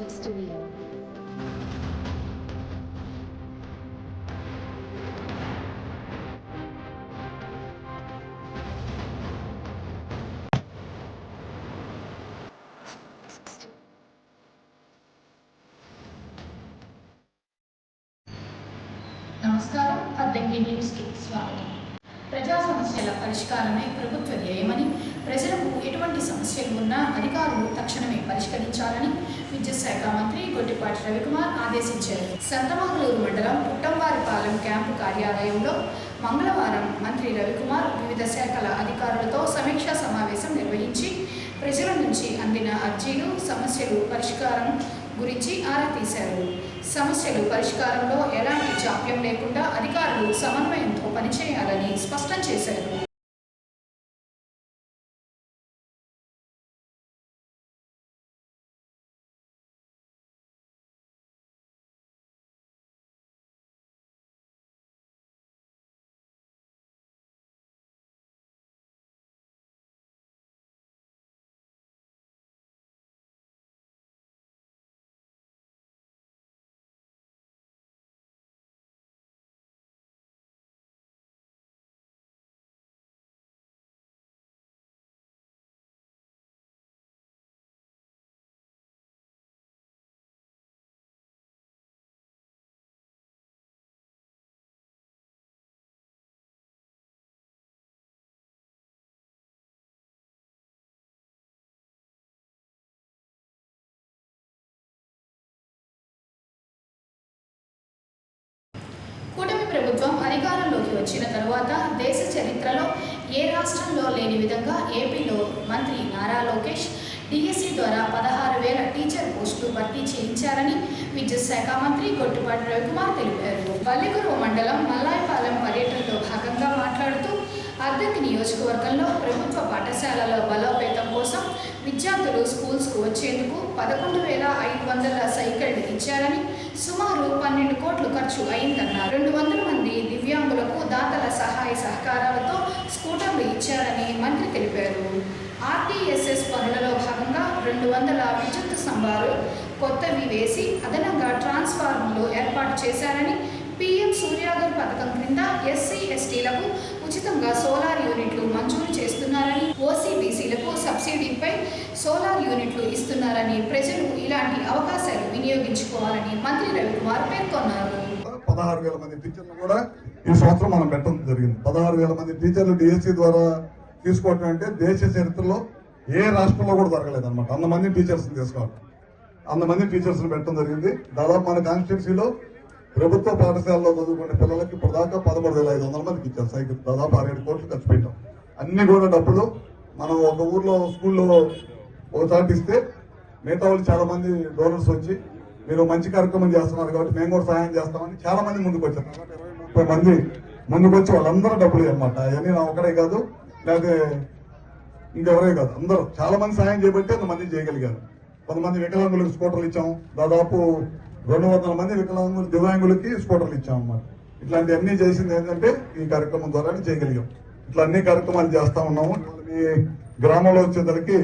Music Studio. నమస్కారం. అద్దంకి న్యూస్కి స్వాగతం. ప్రజా సమస్యల పరిష్కారమే ప్రభుత్వ ధ్యేయమని, ప్రజలకు ఎటువంటి సమస్యలు ఉన్నా అధికారులు తక్షణమే పరిష్కరించాలని విద్యుత్ శాఖ మంత్రి గొట్టిపాటి రవికుమార్ ఆదేశించారు. సంతమాగులూరు మండలం పుట్టంవారిపాలెం క్యాంపు కార్యాలయంలో మంగళవారం మంత్రి రవికుమార్ వివిధ శాఖల అధికారులతో సమీక్షా సమావేశం నిర్వహించి ప్రజల నుంచి అందిన అర్జీలు, సమస్యలు పరిష్కారం గురించి ఆరా తీశారు. సమస్యలు పరిష్కారంలో ఎలాంటి జాప్యం లేకుండా అధికారులు సమన్వయంతో పనిచేయాలని స్పష్టం చేశారు. కూటమి ప్రభుత్వం అధికారంలోకి వచ్చిన తరువాత దేశ చరిత్రలో ఏ రాష్ట్రంలో లేని విధంగా ఏపీలో మంత్రి నారా లోకేష్ డిఎస్సి ద్వారా 16,000 టీచర్ పోస్టులు భర్తీ చేయించారని విద్యుత్ శాఖ మంత్రి గొట్టిపాటి రవికుమార్ తెలిపారు. పల్లెకురువ మండలం మల్లాయపాలెం పర్యటనలో భాగంగా మాట్లాడుతూ అద్దంకి నియోజకవర్గంలో ప్రభుత్వ పాఠశాలల బలోపేతం కోసం విద్యార్థులు స్కూల్స్కు వచ్చేందుకు 11,500 సైకిళ్లు ఇచ్చారని, సుమారు 12 కోట్లు ఖర్చు అయిందన్నారు. 200 మంది దివ్యాంగులకు దాతల సహాయ సహకారాలతో స్కూటర్లు ఇచ్చారని మంత్రి తెలిపారు. ఆర్టీఎస్ఎస్ పనులలో భాగంగా 200 విద్యుత్ స్తంభాలు కొత్తవి వేసి అదనంగా ట్రాన్స్ఫార్మర్లు ఏర్పాటు చేశారని, పీఎం సూర్యాగర్ పథకం క్రింద ఎస్సీ ఎస్టీలకు ఉచితంగా సోలార్ యూనిట్లు మంజూరు చేస్తున్నారని, ఓసీబీసీలకు సబ్సిడీపై సోలార్ యూనిట్లు ఇస్తున్నారని, ప్రజలు ఇలాంటి అవకాశాలు వినియోగించుకోవాలని మంత్రి రవికుమార్ పేర్కొన్నారు. 16,000 మంది టీచర్లు కూడా ఈ సంవత్సరం మనం పెట్టడం జరిగింది. 16,000 మంది టీచర్లు డిఎస్సి ద్వారా తీసుకోవటం అంటే దేశ చరిత్రలో ఏ రాష్ట్రంలో కూడా జరగలేదు అనమాట. అంతమంది టీచర్స్ తీసుకోవాలి, అంతమంది టీచర్స్ పెట్టడం జరిగింది. దాదాపు మన కాన్స్టిట్యున్సీలో ప్రభుత్వ పాఠశాలలో చదువుకునే పిల్లలకి ఇప్పుడు దాకా 13,500 మందికి ఇచ్చారు సైకిల్. దాదాపు 6-7 కోట్లు ఖర్చు పెట్టాం. అన్ని కూడా డబ్బులు మనం ఒక ఊర్లో స్కూల్లో ఒకసారి ఇస్తే మిగతా వాళ్ళు చాలా మంది డోనర్స్ వచ్చి మీరు మంచి కార్యక్రమం చేస్తున్నారు కాబట్టి మేము కూడా సహాయం చేస్తామని చాలా మంది ముందుకు వచ్చారు. 30 మంది ముందుకు వచ్చి వాళ్ళందరూ డబ్బులు అనమాట. అవన్నీ నా ఒకటే కాదు, లేకపోతే ఇంకెవరే కాదు, అందరూ చాలా మంది సహాయం చేయబట్టి అంతమంది చేయగలిగారు. కొంతమంది వికలాంగులకు స్కూటర్లు ఇచ్చాం. దాదాపు 200 మంది వికలాంగులు దివ్యాంగులకి స్కూటర్లు ఇచ్చాం అన్నమాట. ఇట్లాంటి అన్ని చేసింది ఏంటంటే ఈ కార్యక్రమం ద్వారా చేయగలిగాం. ఇట్లా అన్ని కార్యక్రమాలు చేస్తా ఉన్నాము. ఈ గ్రామంలో వచ్చేసరికి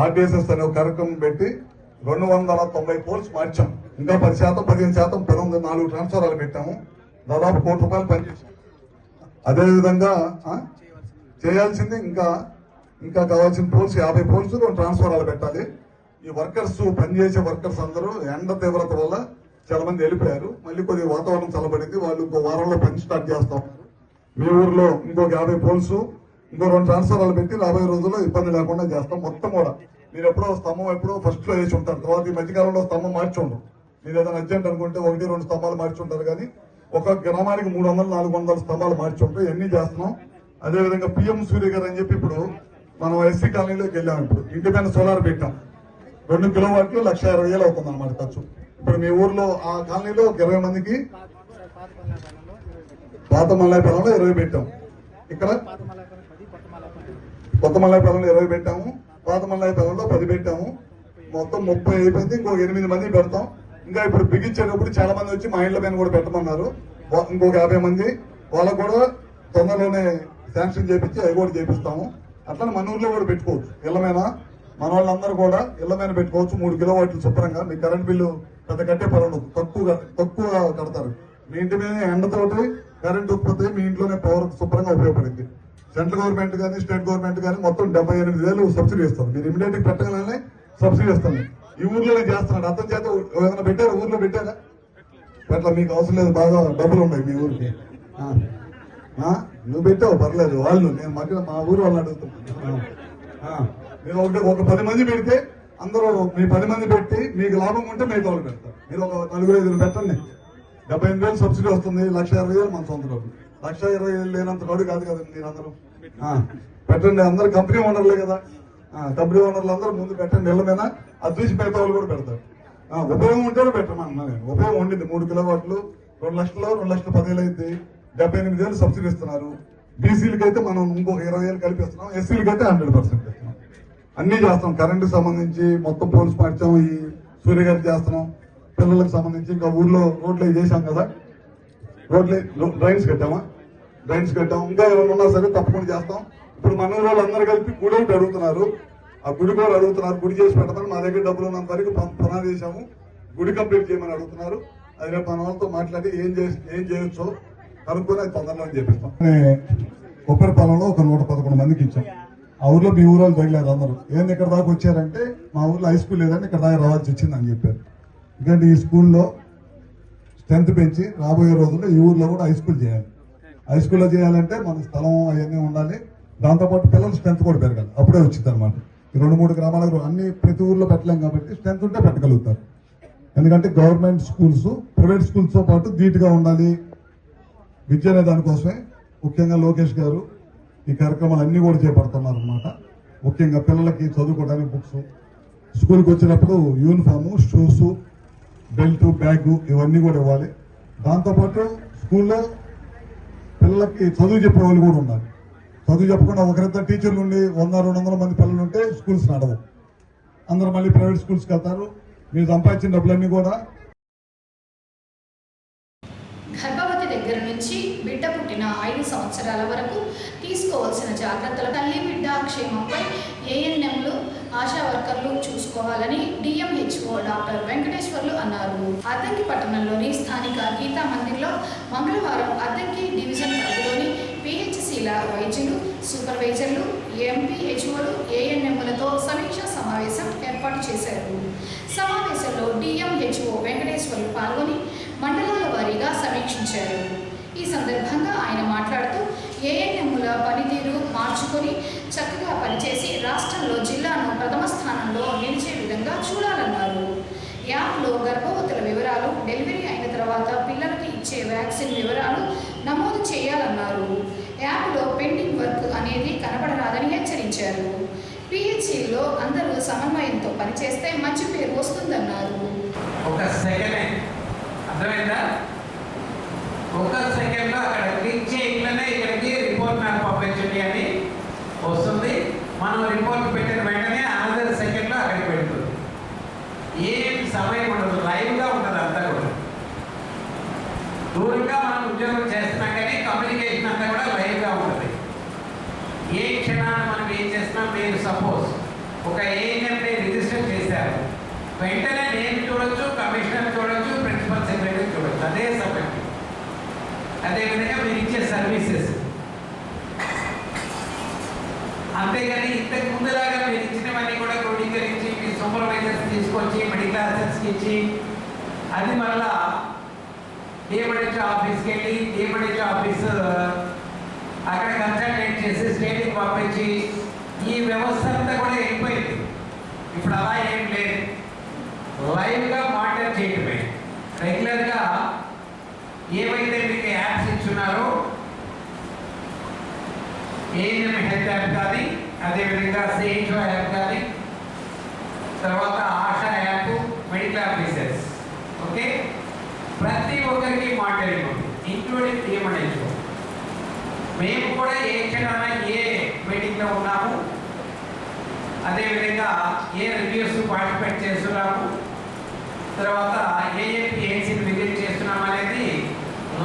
ఆర్టీఎస్ఎస్ అనే ఒక కార్యక్రమం పెట్టి 290 పోల్స్ మార్చాం. ఇంకా 10%, 15% 4 ట్రాన్స్ఫారాలు పెట్టాము. దాదాపు ₹1 కోటి పనిచేసాం. అదేవిధంగా చేయాల్సింది ఇంకా కావాల్సిన పోల్స్ 50 పోల్స్ ట్రాన్స్ఫారాలు పెట్టాలి. ఈ వర్కర్స్, పనిచేసే వర్కర్స్ అందరూ ఎండ తీవ్రత వల్ల చాలా మంది వెళ్ళిపోయారు. మళ్ళీ కొద్దిగా వాతావరణం చల్లబడింది, వాళ్ళు ఇంకో వారంలో పని స్టార్ట్ చేస్తాం. మీ ఊర్లో ఇంకొక 50 పోల్స్, ఇంకో 2 ట్రాన్స్ఫారాలు పెట్టి 40 రోజుల్లో ఇబ్బంది లేకుండా చేస్తాం. మొత్తం కూడా మీరు ఎప్పుడో స్తంభం ఫస్ట్ లో వేసి ఉంటారు, తర్వాత ఈ మధ్యకాలంలో స్తంభం మార్చి ఉండరు. మీరు ఏదైనా అర్జెంట్ అనుకుంటే 1-2 స్తంభాలు మార్చి ఉంటారు, కానీ ఒక గ్రామానికి 300-400 స్తంభాలు మార్చి ఉంటారు. ఇవన్నీ చేస్తున్నాం. అదేవిధంగా పిఎం సూర్యగర్ అని చెప్పి ఇప్పుడు మనం ఎస్సీ కాలనీలోకి వెళ్ళాం. ఇప్పుడు ఇంటి పైన సోలార్ పెట్టాం. 2 కిలోవాట్లు 1,20,000 అవుతుంది అనమాట ఖర్చు. ఇప్పుడు మీ ఊర్లో ఆ కాలనీలో 20 మందికి పాత మల్లాయపాలెంలో 20 పెట్టాం. ఇక్కడ కొత్త మల్లాయపాలెంలో 20 పెట్టాము, పాత మల్లాయపాలెంలో 10 పెట్టాము. మొత్తం 30 అయిపోయింది. ఇంకొక 8 మంది పెడతాం. ఇంకా ఇప్పుడు బిగించేటప్పుడు చాలా మంది వచ్చి మా ఇండ్ల పైన కూడా పెట్టమన్నారు. ఇంకొక 50 మంది వాళ్ళకు కూడా తొందరలోనే శాంక్షన్ చేపించి అవి కూడా చేపిస్తాము. అట్లా మన ఊర్లో కూడా పెట్టుకోవచ్చు. ఇళ్ళమైనా మన వాళ్ళందరూ కూడా ఇళ్ల మీద పెట్టుకోవచ్చు. 3 కిలోవాట్లు శుభ్రంగా. మీ కరెంట్ బిల్లు పెద్ద కట్టే పర్వాలేదు, తక్కువ కడతారు. మీ ఇంటి మీద ఎండతోటి కరెంట్ ఉత్పత్తి మీ ఇంట్లోనే పవర్ శుభ్రంగా ఉపయోగపడింది. సెంట్రల్ గవర్నమెంట్ కానీ స్టేట్ గవర్నమెంట్ కానీ మొత్తం 78,000 సబ్సిడీ ఇస్తారు. మీరు ఇమీడియట్ పెట్టగానే సబ్సిడీ ఇస్తాను. ఈ ఊర్లోనే చేస్తున్నాడు. అర్థం చేత ఏమైనా పెట్టారా? ఊర్లో పెట్టారా? అట్లా మీకు అవసరం లేదు, బాగా డబ్బులు ఉన్నాయి మీ ఊరికి. నువ్వు పెట్టావు పర్లేదు. వాళ్ళు నేను మధ్య మా ఊరు వాళ్ళని అడుగుతున్నాను. మీరు ఒక 10 మంది పెడితే అందరూ మీ 10 మంది పెట్టి మీకు లాభం ఉంటే మిగతా వాళ్ళు పెడతారు. మీరు ఒక 4-5 పెట్టండి. 78,000 సబ్సిడీ వస్తుంది. 1,20,000 మన సొంత డబ్బు. 1,20,000 లేనంత డబ్బు కాదు కదా. మీరు అందరూ పెట్టండి. అందరు కంపెనీ ఓనర్లే కదా. కంపెనీ ఓనర్లు అందరూ ముందు పెట్టండి. ఇళ్ళ మీద అది చూసి మిగతా వాళ్ళు కూడా పెడతారు. ఉపయోగం ఉంటేనే పెట్టమన్నా నేను. ఉపయోగం ఉండింది. 3 కిలోవాట్లు 2 లక్షలు 2,10,000 అయితే 78,000 సబ్సిడీ ఇస్తున్నారు. బీసీలకి అయితే మనం ఇంకో 20,000 కలిపిస్తున్నాం. ఎస్సీలకి అయితే 100% ఇస్తున్నాం. అన్ని చేస్తాం. కరెంటుకి సంబంధించి మొత్తం పోల్స్ మార్చాం. ఈ సూర్య గారికి చేస్తున్నాం. పిల్లలకు సంబంధించి ఇంకా ఊర్లో రోడ్లు చేశాం కదా. డ్రైన్స్ కట్టామా? డ్రైన్స్ కట్టాం. ఇంకా ఎవరు ఉన్నా సరే తప్పకుండా చేస్తాం. ఇప్పుడు మన వాళ్ళు అందరూ కలిపి గుడి ఒకటి అడుగుతున్నారు. ఆ గుడి కూడా అడుగుతున్నారు. గుడి చేసి పెడతాను. మా దగ్గర డబ్బులు ఉన్నంత వరకు పునాది చేశాము. గుడి కంప్లీట్ చేయమని అడుగుతున్నారు. అది రేపు మన వాళ్ళతో మాట్లాడి ఏం చేయొచ్చో కనుక్కొని అది తొందరలో చేపిస్తాం. ఉప్పరిపాలెంలో ఒక 111 మందికి ఇచ్చాం. ఆ ఊర్లో మీ ఊరు వాళ్ళు తగిలారు అందరూ. ఏంది ఇక్కడ దాకా వచ్చారంటే మా ఊర్లో హై స్కూల్ లేదని ఇక్కడ దాకా రావాల్సి వచ్చింది అని చెప్పారు. ఎందుకంటే ఈ స్కూల్లో స్ట్రెంత్ పెంచి రాబోయే రోజుల్లో ఈ ఊర్లో కూడా హై స్కూల్ చేయాలి. హై స్కూల్లో చేయాలంటే మన స్థలం అవన్నీ ఉండాలి. దాంతోపాటు పిల్లల స్ట్రెంత్ కూడా పెరగాలి. అప్పుడే వచ్చింది అనమాట. ఈ 2-3 గ్రామాలకు అన్ని ప్రతి ఊర్లో పెట్టలేం కాబట్టి స్ట్రెంత్ ఉంటే పెట్టగలుగుతారు. ఎందుకంటే గవర్నమెంట్ స్కూల్స్ ప్రైవేట్ స్కూల్స్ తో పాటు ధీటుగా ఉండాలి విద్య అనే దానికోసమే ముఖ్యంగా లోకేష్ గారు ఈ కార్యక్రమాలు అన్ని కూడా చేపడుతున్నారు అనమాట. ముఖ్యంగా పిల్లలకి చదువుకోవడానికి బుక్స్, స్కూల్కి వచ్చినప్పుడు యూనిఫాము, షూస్, బెల్ట్, బ్యాగ్ ఇవన్నీ కూడా ఇవ్వాలి. దాంతోపాటు స్కూల్లో పిల్లలకి చదువు చెప్పే వాళ్ళు కూడా ఉండాలి. చదువు చెప్పకుండా ఒకరిద్దరు టీచర్లు ఉండి 100-200 మంది పిల్లలు ఉంటే స్కూల్స్ నడవు. అందరూ మళ్ళీ ప్రైవేట్ స్కూల్స్కి వెళ్తారు. మీరు సంపాదించిన డబ్బులన్నీ కూడా గర్భవతి దగ్గర నుంచి బిడ్డ పుట్టిన 5 సంవత్సరాల వరకు తీసుకోవాల్సిన జాగ్రత్తలు తల్లి బిడ్డ క్షేమంపై ఏఎన్ఎంలు ఆశా వర్కర్లు చూసుకోవాలని డిఎంహెచ్ఓ డాక్టర్ వెంకటేశ్వర్లు అన్నారు. అద్దంకి పట్టణంలోని స్థానిక గీతా మందిర్లో మంగళవారం అద్దంకి డివిజన్ పరిధిలోని పిహెచ్సిల వైద్యులు, సూపర్వైజర్లు, ఎంపీహెచ్ఓలు, ఏఎన్ఎంలతో సమీక్షా సమావేశం ఏర్పాటు చేశారు. సమావేశంలో డిఎంహెచ్ఓ వెంకటేశ్వర్లు పాల్గొని మండలాల వారీగా సమీక్షించారు. ఈ సందర్భంగా ఆయన మాట్లాడుతూ ఏఎన్ఎంల పనితీరు మార్చుకొని చక్కగా పనిచేసి రాష్ట్రంలో జిల్లాను ప్రథమ స్థానంలో నిలిచే విధంగా చూడాలన్నారు. యాప్లో గర్భవతుల వివరాలు, డెలివరీ అయిన తర్వాత పిల్లలకి ఇచ్చే వ్యాక్సిన్ వివరాలు నమోదు చేయాలన్నారు. యాప్లో పెండింగ్ వర్క్ అనేది కనబడరాదని హెచ్చరించారు. పిహెచ్సిలో అందరూ సమన్వయంతో పనిచేస్తే మంచి పేరు వస్తుందన్నారు. ఒక సెకండ్లో అక్కడ క్లిక్ చేయగానే ఇక్కడికి రిపోర్ట్ నాకు పంపించండి అని వస్తుంది. మనం రిపోర్ట్ పెట్టిన వెంటనే అనదర్ సెకండ్లో అక్కడికి పెడుతుంది. ఏం సమయం ఉండదు, లైవ్గా ఉంటుంది అంతా కూడా. దూరంగా మనం ఉద్యోగం చేస్తున్నాం కానీ కమ్యూనికేషన్ అంతా కూడా లైవ్గా ఉంటుంది. ఏ క్షణాన్ని మనం ఏం చేస్తున్నాం, మీరు సపోజ్ ఒక ఏఎన్ఎంని రిజిస్టర్ చేశారు, వెంటనే నేను చూడొచ్చు, కమిషనర్ చూడొచ్చు, ప్రిన్సిపల్ సెక్రటరీ చూడొచ్చు అదే సమయం. అదేవిధంగా మీరు ఇచ్చే సర్వీసెస్. అంతేగాని ఇంతకు ముందులాగా మీరు ఇచ్చినవన్నీ కూడా క్రోడీకరించి మీ సూపర్వైజర్స్ తీసుకొచ్చి మెడికల్ అసిస్టెంట్స్కి ఇచ్చి అది మళ్ళా డిఎంహెచ్ఓ ఆఫీస్కి వెళ్ళి డిఎంహెచ్ఓ ఆఫీస్ అక్కడ కన్సల్టేట్ చేసి స్టేట్కి పంపించి ఈ వ్యవస్థ అంతా కూడా వెళ్ళిపోయింది. ఇప్పుడు అలా ఏం లేదు, లైవ్గా మానిటర్ చేయటమే. రెగ్యులర్గా ఏవైతే మీకు యాప్స్ ఇచ్చున్నారో ఏఎన్ఎం హెల్త్ యాప్ కానీ, అదేవిధంగా సిహెచ్ఓ యాప్ కానీ, తర్వాత ASHA app, medical officers, okay, ప్రతి ఒక్కరికి మానిటరింగ్ ఉంది, ఇంక్లూడింగ్ డిఎంహెచ్ఓ. మేము కూడా ఏ క్షణాన ఏ మీటింగ్లో ఉన్నాము, అదేవిధంగా ఏ రివ్యూస్ పార్టిసిపేట్ చేస్తున్నాము, తర్వాత ఏఎన్పిహెచ్సిని విజిట్ చేస్తున్నాం అనేది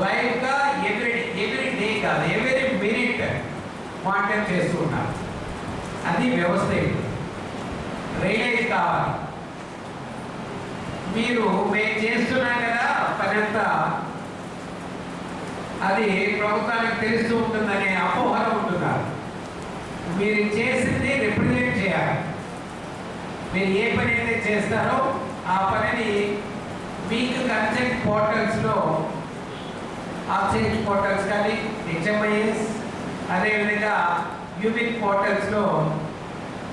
లైవ్గా ఎవ్రీ డే కాదు, ఎవ్రీ మినిట్ మానిటర్ చేస్తూ ఉన్నాం. అది వ్యవస్థ. రియలైజ్ కావాలి. మీరు మేము చేస్తున్నాం కదా పని అంతా, అది ప్రభుత్వానికి తెలుస్తూ ఉంటుందనే అపోహన ఉంటున్నారు. మీరు చేసింది రిప్రజెంట్ చేయాలి. మీరు ఏ పని అయితే చేస్తారో ఆ పనిని మీకు కన్సెంట్ పోర్టల్స్లో, ఆక్సిజన్ పోర్టల్స్ కానీ హెచ్ఎంఐఎస్, అదేవిధంగా యూనిక్ పోర్టల్స్లో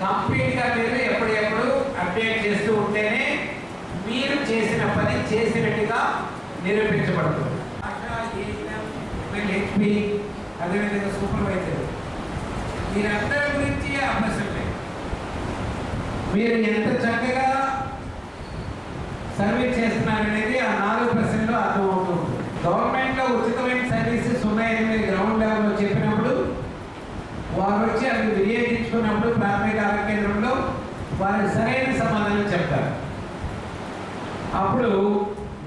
కంప్లీట్గా మీరు ఎప్పుడెప్పుడు అప్డేట్ చేస్తూ ఉంటేనే మీరు చేసిన పని చేసినట్టుగా నిరూపించబడుతుంది. హెచ్పి, అదేవిధంగా సూపర్వైజర్, మీరందరి గురించి ఆ ప్రశ్నలే. మీరు ఎంత చక్కగా సర్వీస్ చేస్తున్నారనేది ఆ 4 ప్రశ్నల్లో అర్థమవుతుంది. గవర్నమెంట్లో ఉచితమైన సర్వీసెస్ ఉన్నాయని మీరు గ్రౌండ్ లెవెల్లో చెప్పినప్పుడు, వారు వచ్చి అవి వినియోగించుకున్నప్పుడు ప్రాథమిక ఆరోగ్య కేంద్రంలో వారికి సరైన సమాధానం చెప్తారు. అప్పుడు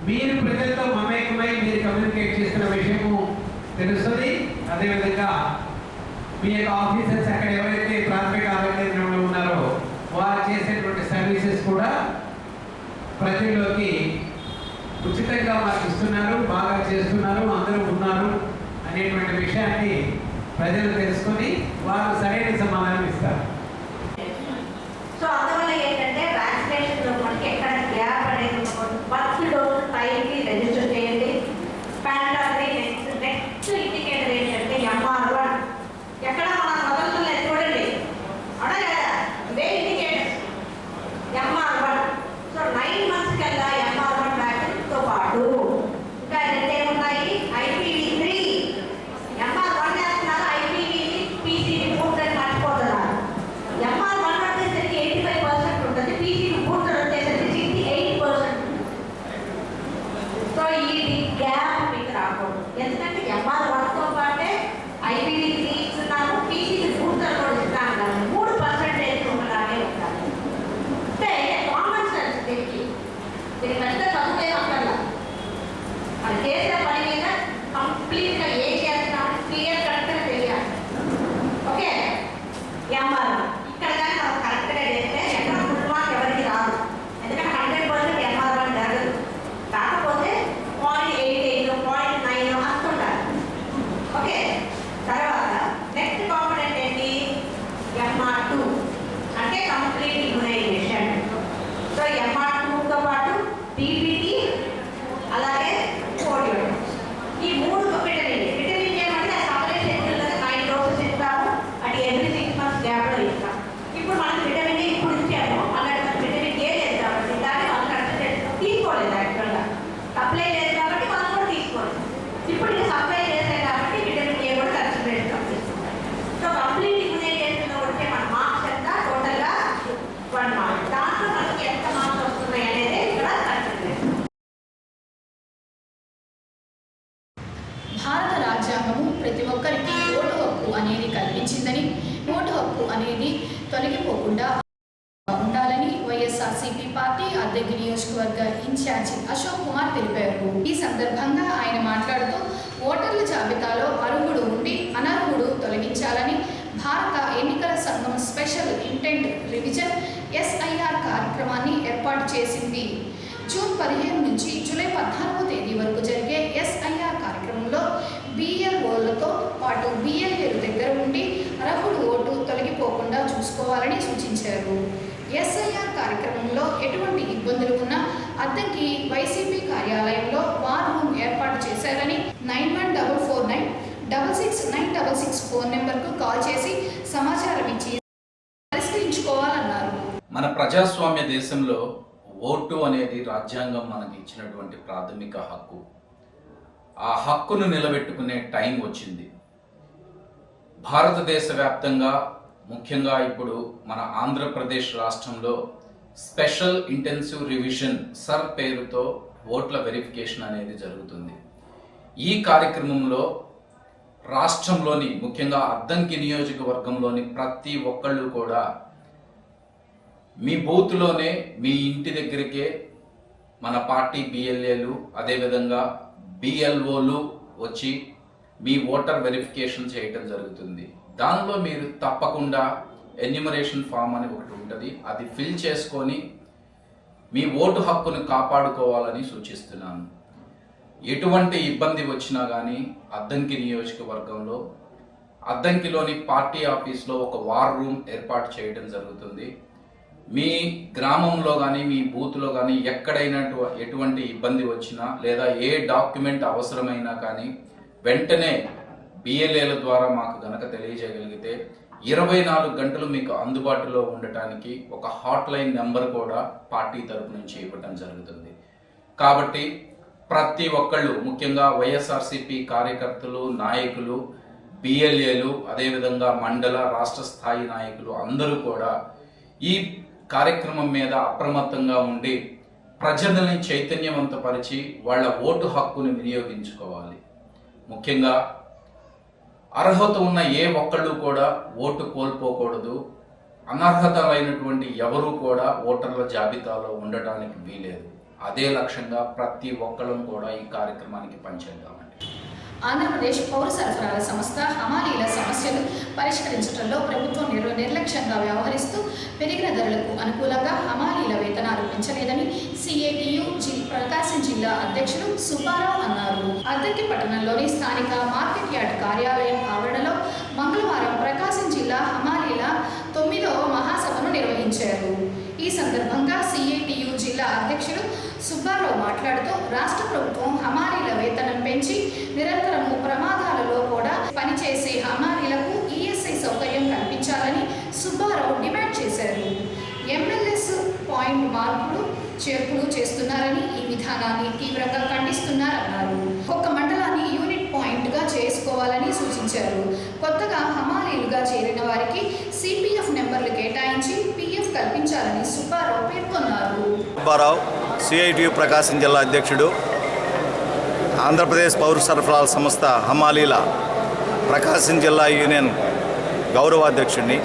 మీరు ప్రజలతో మమేకమై మీరు కమ్యూనికేట్ చేస్తున్న విషయము తెలుస్తుంది. అదేవిధంగా మీ యొక్క ఆఫీసర్స్ అక్కడ ఎవరైతే ప్రాథమిక ఆరోగ్య కేంద్రంలో ఉన్నారో వారు చేసేటువంటి సర్వీసెస్ కూడా ప్రజల్లోకి ఉచితంగా మాకు ఇస్తున్నారు, బాగా చేస్తున్నారు, అందరూ ఉన్నారు అనేటువంటి విషయాన్ని ప్రజలు తెలుసుకొని వారు సరైన సమాధానం ఇస్తారు. సో అందువల్ల ఏంటంటే వ్యాక్సినేషన్లో మనకి ఎక్కడ గ్యాప్ అనేది ఫస్ట్ డోస్ టైంకి రిజిస్టర్ చేయండి. ప్యాంటాగ్రీ నెక్స్ట్ ఇండికేటర్ ఏంటంటే MR1. ఎక్కడ మనం మొదలులేదు చూడండి, అవునా కదా? ఇదే ఇండికేటర్ MR1. సో 9 months కల్లా MR1 వ్యాక్సిన్తో పాటు ఇంకా ఏమున్నాయి? IPV3. MR1 చేస్తున్నారు, IPV PCV బూస్టర్ మర్చిపోతున్నారు. MR1 వచ్చేసరికి 85% ఉంటుంది, PCV బూస్టర్ వచ్చేసరికి 68%. సో ఈ గ్యాప్ మీకు రాకూడదు. ఎందుకంటే MR1తో పాటే IPV3 ఇస్తున్నాము, PCV బూస్టర్ కూడా ఇస్తాను. 3% ఒకలాగే ఉంటారు. అంటే కామన్ సెన్స్ దీనికి పెద్ద చదువులే అక్కర్లా. అది చేసే పని మీద కంప్లీట్గా ఏం చేస్తున్నామని క్లియర్ కరెక్ట్గా తెలియాలి. ఓకే, MR1 ఇక్కడ కానీ మనం కరెక్ట్గా చేస్తే ఎక్కడ ఫుల్ మార్క్ ఎవరికి రాదు. ఎందుకంటే 100% MR1 జరగదు. కాకపోతే 0.88, 0.9 అంటుంటారు. ఓకే, తర్వాత నెక్స్ట్ కాంపోనెంట్ ఏంటి? MR2 అంటే కంప్లీట్ ఇమ్యునైజేషన్. సో MR2తో పాటు DPT అలాగే పోలియో, ఈ 3 విటమిన్ ఏమంటే సపరేట్ షెడ్యూల్లో 9 డోసెస్ ఇస్తాము. అది ఎవ్రీ 6 months గ్యాప్లో ఇస్తాం. ఇప్పుడు మనకి విటమిన్ ఏ ఇప్పుడు ఇచ్చాము, అలాంటి విటమిన్ ఏ లేదు కాబట్టి దాన్ని వాళ్ళు కన్సల్టెంట్ తీసుకోలేదు. యాక్చువల్గా సప్లై లేదు కాబట్టి వాళ్ళు కూడా తీసుకోలేదు. ఇప్పుడు ఇది సప్లై చేశాయి కాబట్టి విటమిన్ ఏ కూడా కన్సల్టెంట్గా తీసుకుంటారు. సో కంప్లీట్ ఇమ్యునైజేషన్లో వచ్చే మన మార్క్స్ ఎంత? టోటల్గా 1 mark. దాంట్లో మనకి ఎంత మార్క్స్ వస్తున్నాయి అనేది ఇక్కడ కన్సిడర్. భారత రాజ్యాంగము ప్రతి ఒక్కరికి ఓటు హక్కు అనేది కల్పించిందని, ఓటు హక్కు అనేది తొలగిపోకుండా ఉండాలని వైఎస్ఆర్సీపీ పార్టీ అద్దెకి నియోజకవర్గ ఇన్ఛార్జి అశోక్ కుమార్ తెలిపారు. ఈ సందర్భంగా ఆయన మాట్లాడుతూ ఓటర్ల జాబితాలో అర్హుడు ఉండి అనర్హుడు తొలగించాలని భారత ఎన్నికల సంఘం స్పెషల్ ఇంటెంట్ రివిజన్ SIR కార్యక్రమాన్ని ఏర్పాటు చేసింది. జూన్ 15 నుంచి జూలై 14వ తేదీ వరకు జరిగే SIR కార్యక్రమంలో BLOలతో పాటు BLAల దగ్గర ఉండి అర్హుడు ఓటు తొలగిపోకుండా చూసుకోవాలని సూచించారు. SIR కార్యక్రమంలో ఎటువంటి ఇబ్బందులు ఉన్నా అద్దంకి వైసీపీ కార్యాలయంలో వార్ రూమ్ ఏర్పాటు చేశారని 9144966966 ఫోన్ నెంబర్కు కాల్ చేసి సమాచారం ఇచ్చి పరిష్కరించుకోవాలన్నారు. మన ప్రజాస్వామ్య దేశంలో ఓటు అనేది రాజ్యాంగం మనకి ఇచ్చినటువంటి ప్రాథమిక హక్కు. ఆ హక్కును నిలబెట్టుకునే టైం వచ్చింది. భారతదేశ వ్యాప్తంగా, ముఖ్యంగా ఇప్పుడు మన ఆంధ్రప్రదేశ్ రాష్ట్రంలో స్పెషల్ ఇంటెన్సివ్ రివిజన్ సర్ పేరుతో ఓట్ల వెరిఫికేషన్ అనేది జరుగుతుంది. ఈ కార్యక్రమంలో రాష్ట్రంలోని, ముఖ్యంగా అద్దంకి నియోజకవర్గంలోని ప్రతి ఒక్కళ్ళు కూడా మీ బూత్లోనే, మీ ఇంటి దగ్గరికే మన పార్టీ BLAలు అదేవిధంగా BLOలు వచ్చి మీ ఓటర్ వెరిఫికేషన్ చేయటం జరుగుతుంది. దానిలో మీరు తప్పకుండా ఎన్యూమరేషన్ ఫామ్ అని ఒకటి ఉంటుంది, అది ఫిల్ చేసుకొని మీ ఓటు హక్కును కాపాడుకోవాలని సూచిస్తున్నాను. ఎటువంటి ఇబ్బంది వచ్చినా కానీ అద్దంకి నియోజకవర్గంలో అద్దంకిలోని పార్టీ ఆఫీస్లో ఒక వార్ రూమ్ ఏర్పాటు చేయడం జరుగుతుంది. మీ గ్రామంలో కానీ మీ బూత్లో కానీ ఎక్కడైనా ఎటువంటి ఇబ్బంది వచ్చినా లేదా ఏ డాక్యుమెంట్ అవసరమైనా కానీ వెంటనే బిఎల్ఏల ద్వారా మాకు గనక తెలియజేయగలిగితే 24 గంటలు మీకు అందుబాటులో ఉండటానికి ఒక హాట్ లైన్ నెంబర్ కూడా పార్టీ తరపు నుంచి ఇవ్వడం జరుగుతుంది. కాబట్టి ప్రతి ఒక్కళ్ళు, ముఖ్యంగా వైఎస్ఆర్సీపీ కార్యకర్తలు, నాయకులు, బిఎల్ఏలు, అదేవిధంగా మండల రాష్ట్ర స్థాయి నాయకులు అందరూ కూడా ఈ కార్యక్రమం మీద అప్రమత్తంగా ఉండి ప్రజలని చైతన్యవంతపరిచి వాళ్ళ ఓటు హక్కుని వినియోగించుకోవాలి. ముఖ్యంగా అర్హత ఉన్న ఏ ఒక్కళ్ళు కూడా ఓటు కోల్పోకూడదు. అనర్హతలైనటువంటి ఎవరూ కూడా ఓటర్ల జాబితాలో ఉండటానికి వీలేదు. అదే లక్ష్యంగా ప్రతి ఒక్కళ్ళం కూడా ఈ కార్యక్రమానికి పనిచేద్దామండి. ఆంధ్రప్రదేశ్ పౌర సరఫరాల సంస్థ హమాలీల సమస్యలు పరిష్కరించడంలో ప్రభుత్వం నిర్లక్ష్యంగా వ్యవహరిస్తూ పెరిగిన ధరలకు అనుకూలంగా హమాలీల వేతనాలు పెంచలేదని సిఐటియు ప్రకాశం జిల్లా అధ్యక్షులు సుబ్బారావు అన్నారు. అద్దంకి పట్టణంలోని స్థానిక మార్కెట్ యార్డ్ కార్యాలయం ఆవరణలో మంగళవారం ప్రకాశం జిల్లా హమాలీల 9వ మహాసభను నిర్వహించారు. ఈ సందర్భంగా సిఐటియు జిల్లా అధ్యక్షులు సుబ్బారావు మాట్లాడుతూ రాష్ట్ర ప్రభుత్వం హమాలీల వేతనం పెంచి నిరంతరము ప్రమాదాలలో కూడా పనిచేసే హమాలీలకు ఈఎస్ఐ సౌకర్యం కల్పించాలని సుబ్బారావు డిమాండ్ చేశారు. ఎంఎల్ఎస్ పాయింట్ మార్పులు చేర్పులు చేస్తున్నారని, ఈ విధానాన్ని తీవ్రంగా ఖండిస్తున్నారన్నారు. ఒక్క మండలాన్ని యూనిట్ పాయింట్గా చేసుకోవాలని సూచించారు. కొత్తగా హమాలీలుగా చేరిన వారికి సిపిఎఫ్ నెంబర్లు కేటాయించి పిఎఫ్ కల్పించాలని సుబ్బారావు పేర్కొన్నారు. సుబ్బారావు, సిఐటియు ప్రకాశం జిల్లా అధ్యక్షుడు, ఆంధ్రప్రదేశ్ పౌర సరఫరాల సంస్థ హమాలీల ప్రకాశం జిల్లా యూనియన్ గౌరవాధ్యక్షుడిని.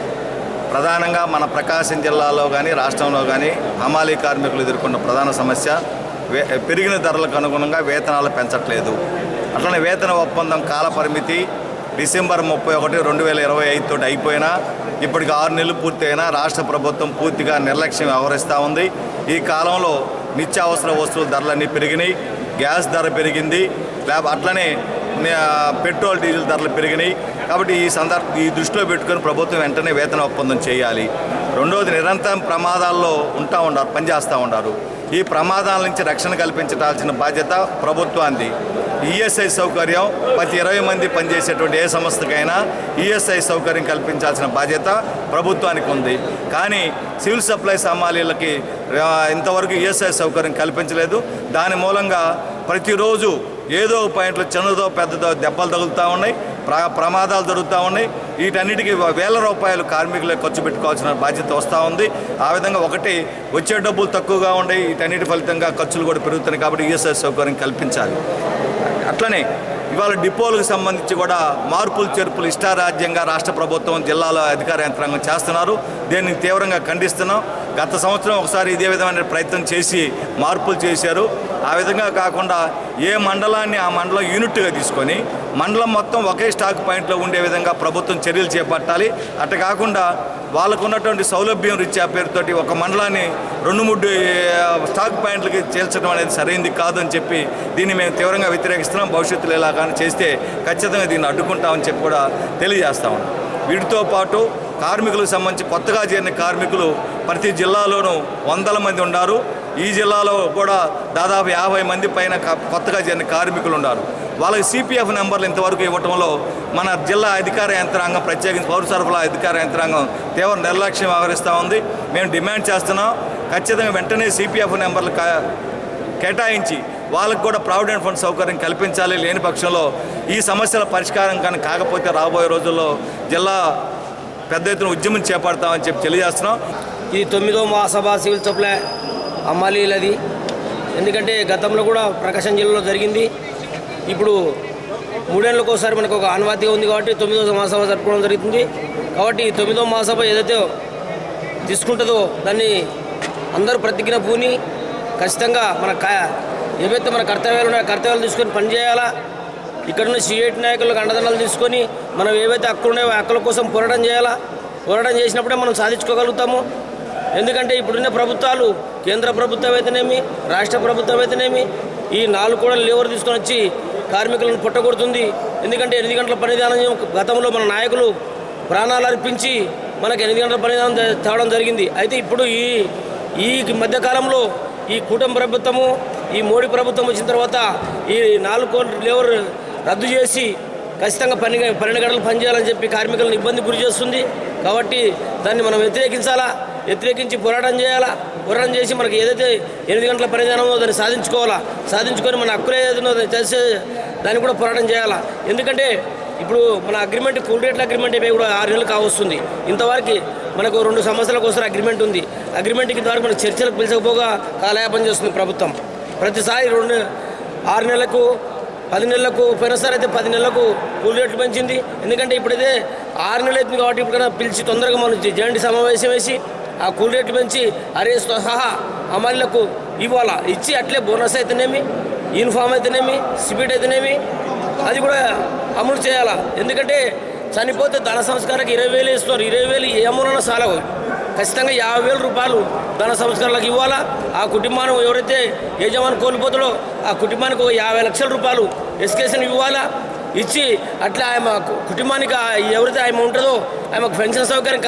ప్రధానంగా మన ప్రకాశం జిల్లాలో కానీ రాష్ట్రంలో కానీ హమాలీ కార్మికులు ఎదుర్కొన్న ప్రధాన సమస్య పెరిగిన ధరలకు అనుగుణంగా వేతనాలు పెంచట్లేదు. అట్లనే వేతన ఒప్పందం కాల పరిమితి డిసెంబర్ 31, 2025 తోటి అయిపోయినా ఇప్పటికి 6 నెలలు పూర్తయినా రాష్ట్ర ప్రభుత్వం పూర్తిగా నిర్లక్ష్యం వ్యవహరిస్తూ ఉంది. ఈ కాలంలో నిత్యావసర వస్తువుల ధరలన్నీ పెరిగినాయి. గ్యాస్ ధర పెరిగింది, అట్లనే పెట్రోల్ డీజిల్ ధరలు పెరిగినాయి. కాబట్టి ఈ దృష్టిలో పెట్టుకొని ప్రభుత్వం వెంటనే వేతన ఒప్పందం చేయాలి. రెండవది, నిరంతరం ప్రమాదాల్లో పనిచేస్తూ ఉన్నారు. ఈ ప్రమాదాల నుంచి రక్షణ కల్పించాల్సిన బాధ్యత ప్రభుత్వానికి. ఈఎస్ఐ సౌకర్యం ప్రతి 20 మంది పనిచేసేటువంటి ఏ సంస్థకైనా ఈఎస్ఐ సౌకర్యం కల్పించాల్సిన బాధ్యత ప్రభుత్వానికి ఉంది. కానీ సివిల్ సప్లైస్ హమాలీలకి ఇంతవరకు ఈఎస్ఐ సౌకర్యం కల్పించలేదు. దాని మూలంగా ప్రతిరోజు ఏదో పాయింట్లో చిన్నదో పెద్దదో దెబ్బలు తగులుతూ ఉన్నాయి, ప్రమాదాలు జరుగుతూ ఉన్నాయి. వీటన్నిటికీ వేల రూపాయలు కార్మికులకు ఖర్చు పెట్టుకోవాల్సిన బాధ్యత వస్తూ ఉంది. ఆ విధంగా ఒకటి వచ్చే డబ్బులు తక్కువగా ఉన్నాయి, వీటన్నిటి ఫలితంగా ఖర్చులు కూడా పెరుగుతున్నాయి. కాబట్టి ఈఎస్ఐ సౌకర్యం కల్పించాలి. అట్లనే ఇవాళ డిపోలకు సంబంధించి కూడా మార్పులు చేర్పులు ఇష్టారాజ్యంగా రాష్ట్ర ప్రభుత్వం జిల్లాలో అధికార యంత్రాంగం చేస్తున్నారు. దీన్ని తీవ్రంగా ఖండిస్తున్నాం. గత సంవత్సరం ఒకసారి ఇదే విధమైన ప్రయత్నం చేసి మార్పులు చేశారు. ఆ విధంగా కాకుండా ఏ మండలాన్ని ఆ మండలం యూనిట్గా తీసుకొని మండలం మొత్తం ఒకే స్టాక్ పాయింట్లో ఉండే విధంగా ప్రభుత్వం చర్యలు చేపట్టాలి. అట్ట కాకుండా వాళ్ళకు ఉన్నటువంటి సౌలభ్యం రీత్యా పేరుతోటి ఒక మండలాన్ని 2-3 స్టాక్ పాయింట్లకి చేల్చడం అనేది సరైనది కాదని చెప్పి దీన్ని మేము తీవ్రంగా వ్యతిరేకిస్తున్నాం. భవిష్యత్తులో ఇలా కానీ చేస్తే ఖచ్చితంగా దీన్ని అడ్డుకుంటామని చెప్పి కూడా తెలియజేస్తా ఉన్నాం. వీటితో పాటు కార్మికులకు సంబంధించి కొత్తగా చేరిన కార్మికులు ప్రతి జిల్లాలోనూ 100 మంది ఉన్నారు. ఈ జిల్లాలో కూడా దాదాపు 50 మంది పైన కొత్తగా చేరిన కార్మికులు ఉన్నారు. వాళ్ళకి సిపిఎఫ్ నెంబర్లు ఇంతవరకు ఇవ్వటంలో మన జిల్లా అధికార యంత్రాంగం, ప్రత్యేకించి పౌర సరఫరా అధికార యంత్రాంగం తీవ్ర నిర్లక్ష్యం వ్యవహరిస్తూ ఉంది. మేము డిమాండ్ చేస్తున్నాం, ఖచ్చితంగా వెంటనే సిపిఎఫ్ నెంబర్లు కేటాయించి వాళ్ళకు కూడా ప్రావిడెంట్ ఫండ్ సౌకర్యం కల్పించాలి. లేని పక్షంలో ఈ సమస్యల పరిష్కారం కానీ కాకపోతే రాబోయే రోజుల్లో జిల్లా పెద్ద ఎత్తున ఉద్యమం చేపడతామని చెప్పి తెలియజేస్తున్నాం. ఇది 9వ మహాసభ సివిల్ సప్లై హమాలీలది. ఎందుకంటే గతంలో కూడా ప్రకాశం జిల్లాలో జరిగింది. ఇప్పుడు 3 ఏళ్ళకు ఒకసారి మనకు ఒక ఆనవాయితీగా ఉంది కాబట్టి 9వ మహాసభ జరుపుకోవడం జరుగుతుంది. కాబట్టి 9వ మహాసభ ఏదైతే తీసుకుంటుందో దాన్ని అందరూ ప్రతిజ్ఞ పూని ఖచ్చితంగా ఏవైతే మన కర్తవ్యాలు ఉన్నాయో కర్తవ్యాలు తీసుకొని పనిచేయాలా. ఇక్కడున్న సిఐటి నాయకులకు అండదండలు తీసుకొని మనం ఏవైతే హక్కులు ఉన్నాయో హక్కుల కోసం పోరాటం చేయాలా. పోరాటం చేసినప్పుడే మనం సాధించుకోగలుగుతాము. ఎందుకంటే ఇప్పుడున్న ప్రభుత్వాలు, కేంద్ర ప్రభుత్వం అయితేనేమి, రాష్ట్ర ప్రభుత్వం అయితేనేమి, ఈ 4 కూడా లేవర్ తీసుకొని వచ్చి కార్మికులను పుట్టగొడుతుంది. ఎందుకంటే 8 గంటల పనిదానం గతంలో మన నాయకులు ప్రాణాలు అర్పించి మనకు 8 గంటల పనిదానం తేవడం జరిగింది. అయితే ఇప్పుడు ఈ మధ్యకాలంలో ఈ కూటమి ప్రభుత్వము, ఈ మోడీ ప్రభుత్వం వచ్చిన తర్వాత ఈ 4 కోట్ల లేవర్ రద్దు చేసి ఖచ్చితంగా 12 గంటలు పనిచేయాలని చెప్పి కార్మికులను ఇబ్బంది గురి చేస్తుంది. కాబట్టి దాన్ని మనం వ్యతిరేకించి పోరాటం చేయాలా. పోరాటం చేసి మనకి ఏదైతే 8 గంటల పనిదానమో దాన్ని సాధించుకొని మన హక్కులు ఏదైనా చేసే దాన్ని కూడా పోరాటం చేయాలా. ఎందుకంటే ఇప్పుడు మన అగ్రిమెంట్, కూల్ రేట్ల అగ్రిమెంట్ అయిపోయి కూడా 6 నెలలు కావస్తుంది. ఇంతవరకు మనకు 2 సంవత్సరాలకు ఒకసారి అగ్రిమెంట్ ఉంది. అగ్రిమెంట్కి ఇంతవరకు మనకు చర్చలకు పిలిచకపోగా కాలయాపన చేస్తుంది ప్రభుత్వం. ప్రతిసారి 6 నెలలకు 10 నెలలకు, పోయినసారి అయితే 10 నెలలకు కూల్ రేట్లు పెంచింది. ఎందుకంటే ఇప్పుడైతే 6 నెలలు అవుతుంది కాబట్టి ఇప్పటికైనా పిలిచి తొందరగా మనం జేఎన్టీ సమావేశం వేసి ఆ కూల్ రేట్లు పెంచి అరేస్తో సహా అమలులకు ఇచ్చి అట్లే బోనస్ అయితేనేమి, యూనిఫామ్ అయితేనేమి, సిబిట్ అయితేనేమి అది కూడా అమలు చేయాలా. ఎందుకంటే చనిపోతే ధన సంస్కారానికి 20,000 ఇస్తున్నారు. 20,000 ఏ అమలున్నా సాలవు. ఖచ్చితంగా 50,000 రూపాయలు ధన సంస్కారాలకు ఇవ్వాలా. ఆ కుటుంబాన్ని ఎవరైతే యజమాని కోల్పోతాడో ఆ కుటుంబానికి 50 లక్షల రూపాయలు ఎస్కేషన్ ఇవ్వాలా. ఇచ్చి అట్లా ఆమె కుటుంబానికి ఎవరైతే ఆమె ఉంటుందో ఆమెకు పెన్షన్ సౌకర్యం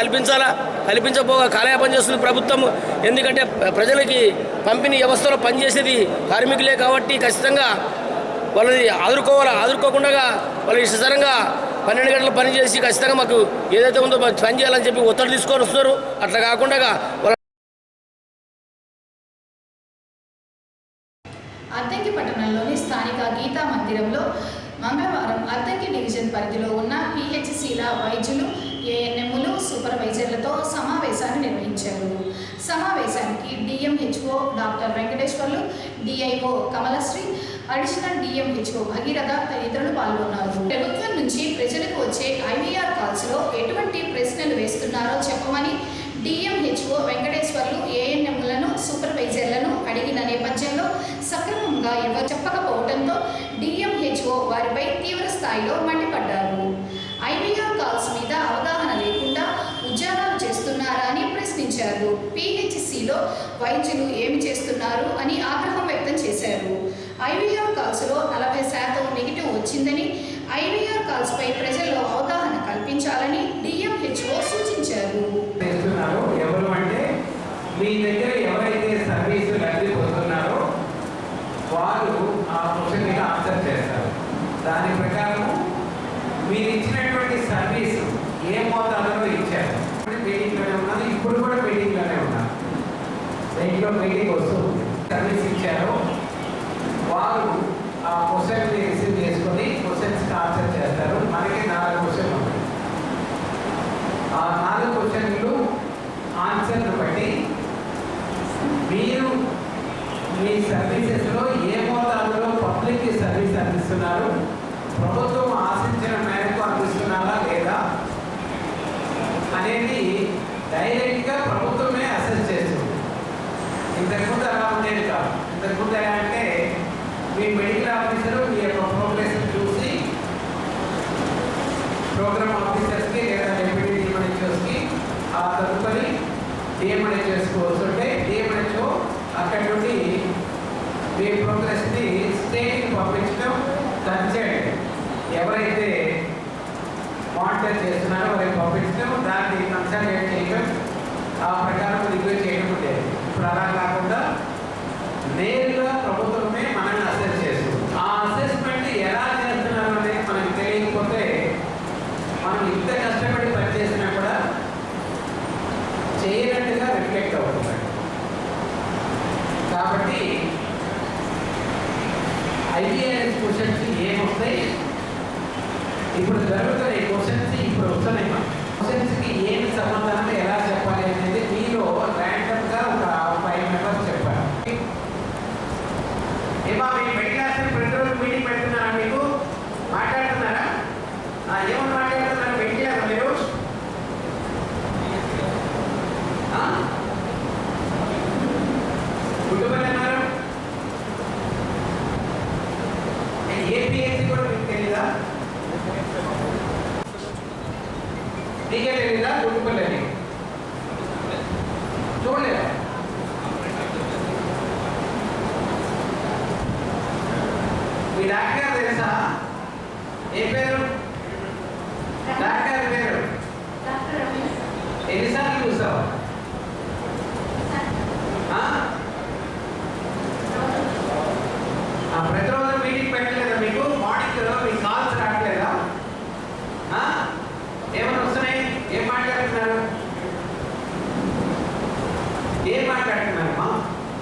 కల్పించకపోగా కాలయాపన చేస్తుంది ప్రభుత్వం. ఎందుకంటే ప్రజలకి పంపిణీ వ్యవస్థలో పనిచేసేది కార్మికులే కాబట్టి ఖచ్చితంగా వాళ్ళని ఆదుకోకుండా వాళ్ళు ఇష్టసరంగా 12 గంటలు పని చేసి ఖచ్చితంగా మాకు ఏదైతే ఉందో పని చేయాలని చెప్పి ఒత్తిడి తీసుకొని వస్తున్నారు. అట్లా కాకుండా అద్దంకి పట్టణంలోని స్థానిక గీతా మందిరంలో మంగళవారం అద్దంకి డివిజన్ పరిధిలో ఉన్న పిహెచ్సిల వైద్యులు, ఏఎన్ఎంలు, సూపర్వైజర్లతో సమావేశాన్ని నిర్వహించారు. సమావేశానికి DMHO doctor Venkateswarlu, DIO Kamalasri, additional DMHO Bhagiratha తదితరులు పాల్గొన్నారు. ప్రభుత్వం నుంచి ప్రజలకు వచ్చే ఐవీఆర్ కాల్స్లో ఎటువంటి ప్రశ్నలు వేస్తున్నారో చెప్పమని డిఎంహెచ్ఓ వెంకటేశ్వర్లు ఏఎన్ఎంలను, సూపర్వైజర్లను అడిగిన నేపథ్యంలో సక్రమంగా చెప్పకపోవడంతో డిఎంహెచ్ఓ వారిపై తీవ్ర స్థాయిలో మండిపడ్డారు. ఐవీఆర్ కాల్స్ మీద అవగాహన లేకుండా ఉద్యోగాలు చేస్తున్నారా అని ప్రశ్నించారు. పిహెచ్సిలో వైద్యులు ఏమి చేస్తున్నారు అని ఆగ్రహం వ్యక్తం చేశారు. ఐవీఆర్ కాల్స్లో 40% నెగిటివ్ వచ్చిందని, ఐవీఆర్ కాల్స్ పై ప్రజల్లో అవగాహన కల్పించాలని డిఎంహెచ్ఓ సూచించారు. ఎవరు అంటే మీ దగ్గర ఎవరైతే సర్వీసు లబ్ధి పొందుతున్నారో వారు ఆ క్వశ్చన్ మీద ఆన్సర్ చేస్తారు. దాని ప్రకారం మీరు ఇచ్చినటువంటి సర్వీసు ఏ మోతాదులో ఇచ్చారు. మీటింగ్లోనే ఉన్నది, ఇప్పుడు కూడా మీటింగ్లోనే ఉన్నారు. దీంట్లో మీటింగ్ వస్తుంది. సర్వీస్ ఇచ్చారో వారు ఆ క్వశ్చన్ని రిసీవ్ చేసుకొని క్వశ్చన్స్కి ఆన్సర్ చేస్తారు. మనకి 4 క్వశ్చన్లు ఉన్నాయి. ఆ 4 క్వశ్చన్లు ఆన్సర్ను బట్టి మీరు మీ సర్వీసెస్లో ఏ మోతాదులో పబ్లిక్కి సర్వీస్ అందిస్తున్నారు, ప్రభుత్వం ఆశించిన మేరకు అందిస్తున్నారా లేదా అనేది డైరెక్ట్గా ప్రభుత్వమే అసెస్ చేస్తుంది. ఇంతకుముందు అలా ఉండేది కాదు. ఇంతకుముందు ఎలా అంటే మీ మెడికల్ ఆఫీసరు మీ యొక్క ప్రోగ్రెస్ని చూసి ప్రోగ్రామ్ ఆఫీసర్స్కి లేదా డెప్యూటీ డిఎంహెచ్ఓస్కి ఆ తదుపరి డిఎంహెచ్ఓస్కి వస్తుంటే డిఎంహెచ్ఓ అక్కడి నుండి మీ ప్రోగ్రెస్ని స్టేట్కి పంపించడం, కన్సల్ట్ ఎవరైతే మానిటర్ చేస్తున్నారో వారికి పంపించడం, దాన్ని కన్సల్టేట్ చేయడం, ఆ ప్రకారం రివ్యూ చేయడం ఉండేది. ఇప్పుడు అలా కాకుండా నేరుగా ప్రభుత్వమే మనల్ని అసెస్ చేస్తుంది. ఆ అసెస్మెంట్ ఎలా చేస్తున్నారు అనేది మనకు తెలియకపోతే మనం ఇంత కష్టపడి పనిచేసినా కూడా చేయనట్టుగా రిఫ్లెక్ట్ అవుతుంది. కాబట్టి ఐవీఆర్ఎస్ క్వశ్చన్స్ ఏమొస్తాయి, ఇప్పుడు జరుగుతున్న ఈ క్వశ్చన్స్ ఇప్పుడు వస్తున్నాయి. క్వశ్చన్స్కి ఏమి సమాధానం ఎలా చెప్పాలి అనేది మీలో ర్యాండమ్గా ఒక 5 మెంబర్స్ చెప్పారు. ఏమా మీ మెడికల్ ప్రతిరోజు మీటింగ్ పెడుతున్నారా, మీకు మాట్లాడుతున్నారా, ఏమని మాట్లాడుతున్నారు, పెట్టారా మీరు? కుటుంబాలు ఏపీఎస్సీ కూడా మీకు తెలీదా? నీకే తెలీదా? గుడిపల్లని చూడలేదా? మీ డాక్టర్ గారు తెలుసా? ఏ పేరు డాక్టర్ గారి పేరు? ఎన్నిసార్లు చూసావు? ప్రతిరోజు మీటింగ్ పెట్టలేదా మీకు? మార్నింగ్ మీ కాల్స్ రావట్లేదా? ఏమైనా వస్తున్నాయి? ఏం మాట్లాడుతున్నారు? ఏం మాట్లాడుతున్నారమ్మా?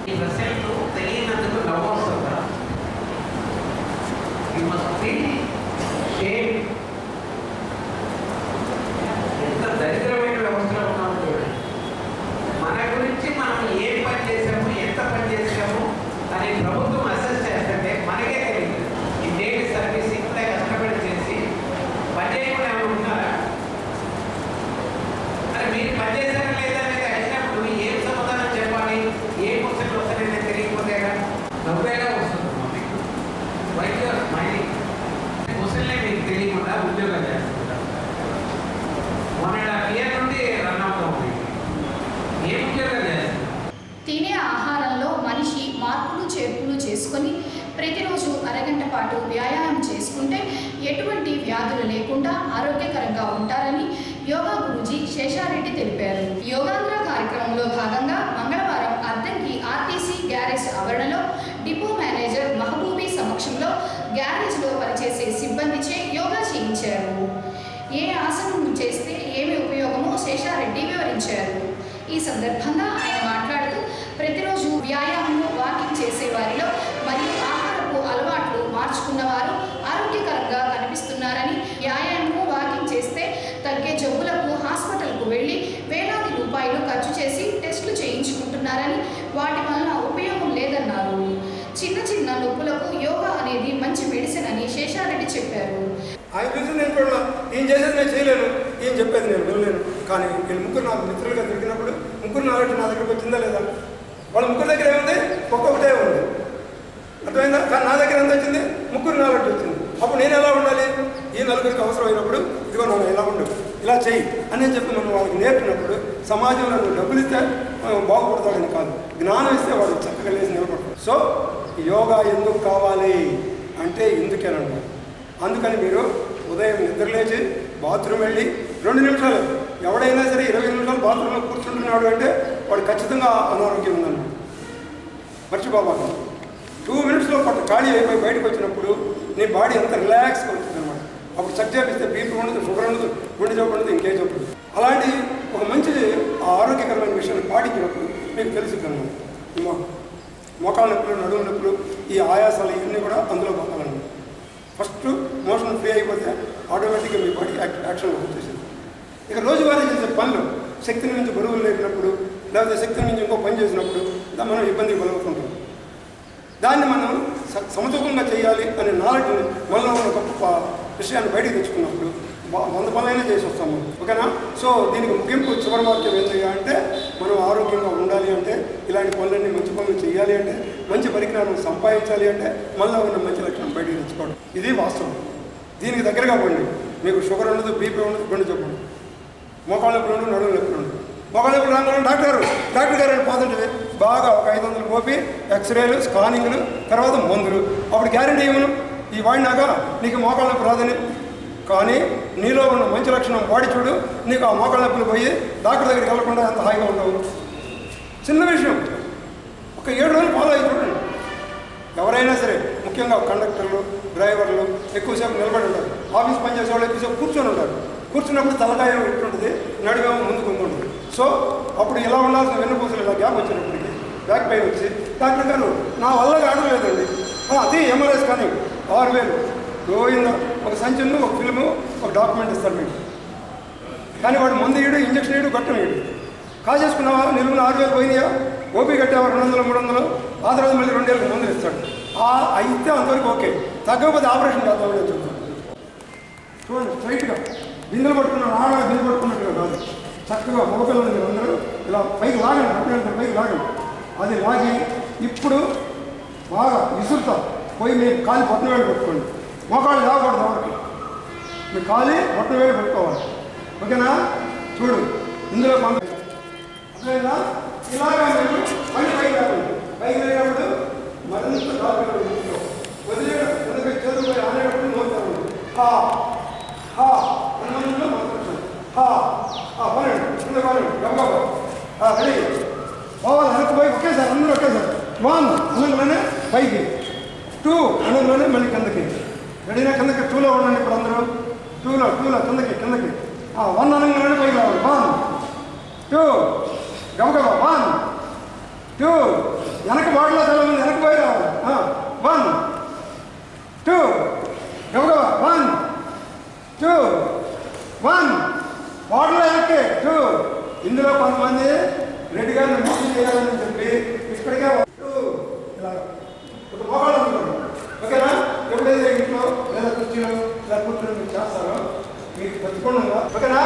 ఈ ప్రశ్నలు తెలియనందుకు నవ్వు వస్తుందా? You must feel shame. ఎంత దరిద్రమైన వ్యవస్థలో ఉన్నాము చూడండి. మన గురించి మనం ఏం పని చేసాము, ఎంత పని చేసాము అని ప్రభుత్వం అసెస్ చేస్తుంటే మనకే తెలియదు. ఈ డేట్ సర్వీస్ ఇంత కష్టపడి చేసి పని చేయకుండా ఏమైనా ఉన్నారా? మరి మీరు పని చేశారా లేదా అనేది అడిగినప్పుడు ఏం సమాధానం చెప్పాలి? ఏ క్వశ్చన్లు వస్తాయని తెలియకపోతే నవ్వేగా వస్తుంది మీకు. వైద్య స్మైలింగ్ క్వశ్చన్లే మీకు తెలియకుండా ఉద్యోగం చేస్తుంటారు. 1.5 years నుండి రన్ అవుతా ఉంది. ఏం ఉద్యోగం చేస్తారు? తినే ఆహారంలో మనిషి మార్పులు చేర్పులు చేసుకొని ప్రతిరోజు అరగంట పాటు వ్యాయామం చేసుకుంటే ఎటువంటి వ్యాధులు లేకుండా ఆరోగ్యకరంగా ఉంటారని యోగా గురూజీ శేషారెడ్డి తెలిపారు. యోగాంధ్ర కార్యక్రమంలో భాగంగా మంగళవారం అద్దంకి ఆర్టీసీ గ్యారేజ్ ఆవరణలో డిపో మేనేజర్ మహబూబీ సమక్షంలో గ్యారేజ్లో పనిచేసే సిబ్బందిచే యోగా చేయించారు. ఏ ఆసనం చేస్తే ఏమి ఉపయోగమో శేషారెడ్డి వివరించారు. ఈ సందర్భంగా ఆయన మాట్లాడుతూ ప్రతిరోజు వ్యాయామం వాకింగ్ చేసే వారిలో మరియు ఆహారపు అలవాట్లు మార్చుకున్న వారు ఆరోగ్యకరంగా కనిపిస్తున్నారని, వ్యాయామం వాకింగ్ చేస్తే తగ్గే జబ్బులకు హాస్పిటల్కు వెళ్ళి వేలాది రూపాయలు ఖర్చు చేసి టెస్టులు చేయించుకుంటున్నారని, వాటి వలన ఉపయోగం లేదన్నారు. చిన్న చిన్న నొప్పులకు యోగా అనేది మంచి మెడిసిన్ అని శేషారెడ్డి చెప్పారు. ఆయన చూసి నేను కూడా ఏం చేసేది నేను చేయలేను, ఏం చెప్పేది నేను వినలేను. కానీ వీళ్ళు ముగ్గురు నాకు మిత్రులుగా దొరికినప్పుడు ముగ్గురు నాలెడ్జ్ నా దగ్గరకు వచ్చిందా లేదా? వాళ్ళ ముగ్గురు దగ్గర ఏముంది? ఒక్కొక్కటే ఉంది, అర్థమైందా? కానీ నా దగ్గర ఎంత వచ్చింది? ముగ్గురు నాలెడ్జ్ వచ్చింది. అప్పుడు నేను ఎలా ఉండాలి? ఈ నలుగురికి అవసరం అయినప్పుడు ఇదిగో నన్ను ఎలా ఉండవు, ఇలా చెయ్యి అని చెప్పి మనం వాళ్ళకి నేర్పినప్పుడు సమాజంలో నువ్వు డబ్బులు ఇస్తే బాగుపడతాడని కాదు, జ్ఞానం ఇస్తే వాడు చక్కగా లేచి నిలబడతాడు. సో యోగా ఎందుకు కావాలి అంటే ఇందుకేనండి. అందుకని మీరు ఉదయం నిద్రలేచి బాత్రూమ్ వెళ్ళి 2 నిమిషాలు, ఎవడైనా సరే 20 నిమిషాలు బాత్రూంలో కూర్చుంటున్నాడు అంటే వాడు ఖచ్చితంగా అనారోగ్యం ఉందండి. మర్చిపోబాక 2 minutesలో ఖాళీ అయిపోయి బయటకు వచ్చినప్పుడు నీ బాడీ ఎంత రిలాక్స్గా ఉంటుంది అనమాట. అప్పుడు చెక్ చేపిస్తే బీపీ ఉండదు, షుగర్ ఉండదు, గుండె జబ్బు ఉండదు, ఇంకేం జబ్బు. అలాంటి ఒక మంచి ఆరోగ్యకరమైన విషయాన్ని పాటించినప్పుడు మీకు తెలుస్తుంది అనమాట. మోకాళ్ళ నొప్పులు, నడుము నొప్పులు, ఈ ఆయాసాలు ఇవన్నీ కూడా అందులో పోతాలండి. ఫస్ట్ మోషన్ ఫ్రీ అయిపోతే ఆటోమేటిక్గా మీ బాడీ యాక్షన్ వచ్చేసింది. ఇక రోజువారీ చేసే పనులు శక్తిని మించి బరువులు లేపినప్పుడు, లేకపోతే శక్తిని మించి ఇంకో పని చేసినప్పుడు మనం ఇబ్బందికి బలవుతుంటాం. దాన్ని మనం సమతూకంగా చేయాలి అనే నాలెడ్జ్ మనలో ఉన్న గొప్ప విషయాన్ని బయటకు తెచ్చుకున్నప్పుడు 100 పనులైనా చేసి వస్తాము. ఓకేనా? సో దీనికి ముగింపు చివరి వాక్యం ఏంటి అంటే, మనం ఆరోగ్యంగా ఉండాలి అంటే, ఇలాంటి పనులన్నీ మంచి పనులు చేయాలి అంటే, మంచి పరిజ్ఞానం సంపాదించాలి అంటే, మనలో ఉన్న మంచి లక్షణం బయటకు తెచ్చుకోవడం. ఇది వాస్తవం. దీనికి దగ్గరగా పోండి. మీకు షుగర్ ఉండదు, బీపీ ఉండదు, గుండె జబ్బు ఉండదు, మోకాళ్ళ నొప్పులు ఉండదు, నడుము నొప్పులు ఉండదు. మోకాళ్ళ నొప్పులు రాగానే డాక్టర్ గారు అని పోతుంటే బాగా ఒక 500 పోపి ఎక్స్రేలు, స్కానింగ్లు, తర్వాత మందులు. అప్పుడు గ్యారెంటీ ఏమను ఈ వాడినాక నీకు మోకాళ్ళ నొప్పి రాదని. కానీ నీలో ఉన్న మంచి లక్షణం వాడి చూడు, నీకు ఆ మోకాళ్ళ నొప్పులు పోయి డాక్టర్ దగ్గరికి వెళ్ళకుండా ఎంత హాయిగా ఉండవు. చిన్న విషయం, ఒక 7 రోజులు ఫాలో అయ్యి చూడండి. ఎవరైనా సరే, ముఖ్యంగా కండక్టర్లు, డ్రైవర్లు ఎక్కువసేపు నిలబడి ఉంటారు. ఆఫీస్ పనిచేసే వాళ్ళు ఎక్కువసేపు కూర్చొని ఉంటారు. కూర్చున్నప్పుడు తలకాయ ఇట్టుంటుంది, నడివేమో ముందుకు ఉంటుంది. సో అప్పుడు ఇలా ఉండాల్సిన వెన్నుపూసలు ఇలా గ్యాప్ వచ్చినప్పటికీ బ్యాక్ పెయిన్ వచ్చి డాక్టర్ గారు నా వల్ల ఆడలేదండి, అది ఎంఆర్ఐ స్కానింగ్ 6000 గోయిందా, ఒక సంచును, ఒక ఫిల్ము, ఒక డాక్యుమెంట్ ఇస్తారు మీకు. కానీ వాడు మందు వేయడు, ఇంజక్షన్ వేయడు, గట్టం వేయడు. కాజేసుకున్నావా, నిలువున 6000 పోయినాయా, ఓపీ కట్టావా 200, 300, ఆ తర్వాత మళ్ళీ 2 ఏళ్ళకి మందులు ఇస్తాడు. అయితే అంతవరకు ఓకే, తగ్గకపోతే ఆపరేషన్ చేద్దామని చెప్తాను. చూడండి, స్ట్రైట్గా బిందెలు పట్టుకున్నాను, ఆడగా బిందెలు పట్టుకున్నట్టుగా కాదు, చక్కగా మగపిల్లలు మీరు అందరూ ఇలా పైకి లాగండి, అప్పుడు పైకి లాగండి. అది లాగి ఇప్పుడు బాగా విసురుతా పోయి మీరు కాలి బొట్టన వేలు పెట్టుకోండి. మోకాళ్ళు లేవకూడదు ఎవరికి, మీ కాలి బొట్టన వేలు పెట్టుకోవాలి. ఓకేనా? చూడు ఇందులో అర్థమైందా? ఇలాగా మీరు మళ్ళీ పైకి రావాలి. పైకి వెళ్ళినప్పుడు మరింత దాపలు వదిలేయడం ఎందుకంటే చదువుపోయి ఆనేటప్పుడు నోరుతాము. హా హా అన్నంలో మాట్లాడుతాం. హా పనండి కింద పనండి గబగబా రెడీ పోవాలి. వెనక్కి పోయి ఒకేసారి అందరూ ఒకేసారి 1 అనంలోనే పైకి, 2 అనంలోనే మళ్ళీ కిందకి. రెడీనా? కిందకి 2లో ఉండండి. ఇప్పుడు అందరూ 2లో కిందకి 1 అనంలోనే పైకి రావాలి. 1 2 గబగబా 1 2 వెనక బాటలో చాలా మంది వెనక పోయి రావాలి. 1 2 గబగబా 1 2 1 బాటలో వెనక్కి 2. ఇందులో కొంతమంది రెడీగా మిషన్ చేయాలని చెప్పి ఇక్కడికే 2 ఇలా ఒక మోకాళ్ళు అనుకోండి. ఓకేనా? ఎప్పుడైతే ఇంట్లో లేదా కుర్చీలో ఇలా కూర్చొని మీరు చేస్తారో మీకు ప్రతికూలంగా. ఓకేనా?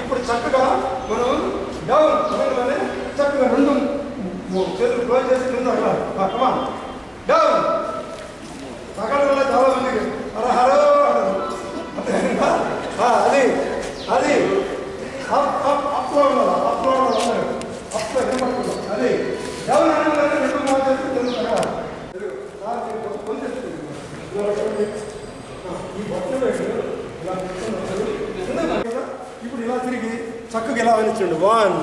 ఇప్పుడు చక్కగా మనం డౌన్ సమయంలోనే చక్కగా 2 చేతులు క్లోజ్ చేసి కింద కమాన్ డౌన్. సకాలంలో చాలా మందికి హరో అది అప్లో ఉండాలి. అప్లో వినపడుతుంది. అది డౌన్ అనగానే 2 చేసి కింద ఈ బొట్టలు ఇలా ఇప్పుడు ఇలా తిరిగి చక్కగా ఇలా అనిచ్చండి. 1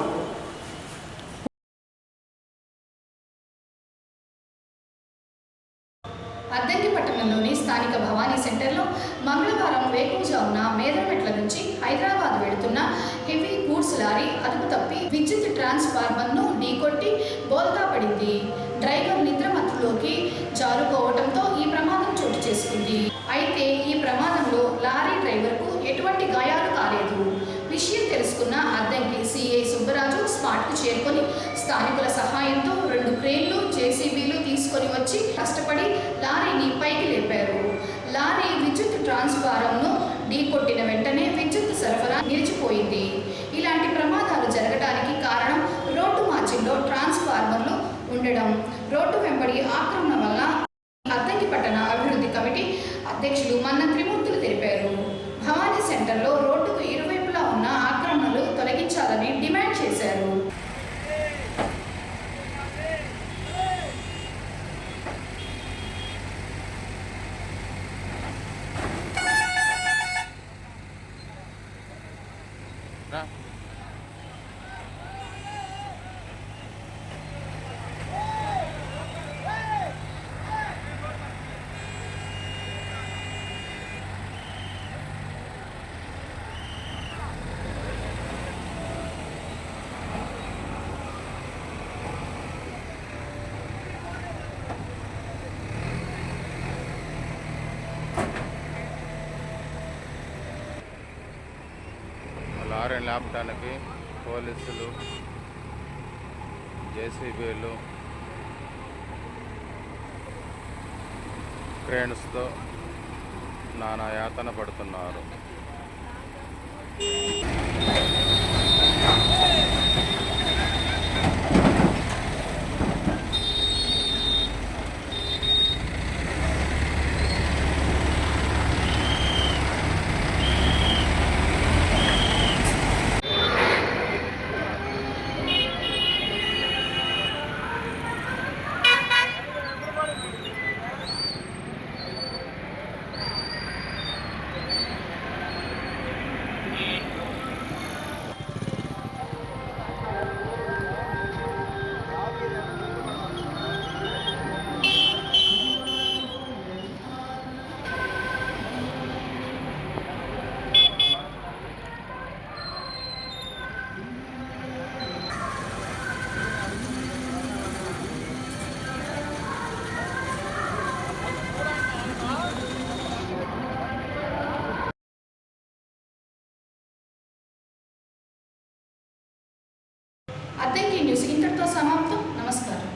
అద్దంకి పట్టణంలోని స్థానిక భవానీ సెంటర్లో మంగళవారం వేకువజామున మేదరమెట్ల నుంచి హైదరాబాద్ వెళుతున్న హెవీ గూడ్స్ లారీ అదుపు తప్పి విద్యుత్ ట్రాన్స్ఫార్మర్ను ఢీకొట్టి బోల్తా పడింది. డ్రైవర్ నిద్రమత్తులోకి జారుకోవడంతో ఈ ప్రమాదం చోటు చేసుకుంది. అయితే ఈ ప్రమాదంలో లారీ డ్రైవర్కు ఎటువంటి గాయాలు కాలేదు. విషయం తెలుసుకున్న అద్దంకి సిఐ సుబ్బరాజు స్పాట్కు చేరుకొని స్థానికుల సహాయంతో 2 క్రేన్లు జేసీబీలు తీసుకొని వచ్చి కష్టపడి లారీని పైకి లేపారు. లారీ విద్యుత్ ట్రాన్స్ఫారంను ఢీకొట్టిన వెంటనే విద్యుత్ సరఫరా నిలిచిపోయింది. ఇలాంటి ప్రమాదాలు జరగడానికి కారణం రోడ్డు మార్జిన్లో ట్రాన్స్ఫార్మర్లు ఉండడం. రోడ్డు వెంబడి ఆక్రమణ వల్ల అద్దంకి పట్టణ అభివృద్ధి కమిటీ అధ్యక్షులు మన్న త్రిమూర్తులు తెలిపారు. భవానీ సెంటర్లో రోడ్డుకు ఇరువైపులా ఉన్న ఆక్రమణలు తొలగించాలని డిమాండ్ చేశారు. లారీని లేపడానికి పోలీసులు, జేసీబీలు, క్రేన్స్తో నానా యాతన పడుతున్నారు. అద్దంకి న్యూస్ ఇంతటితో సమాప్తం. నమస్కారం.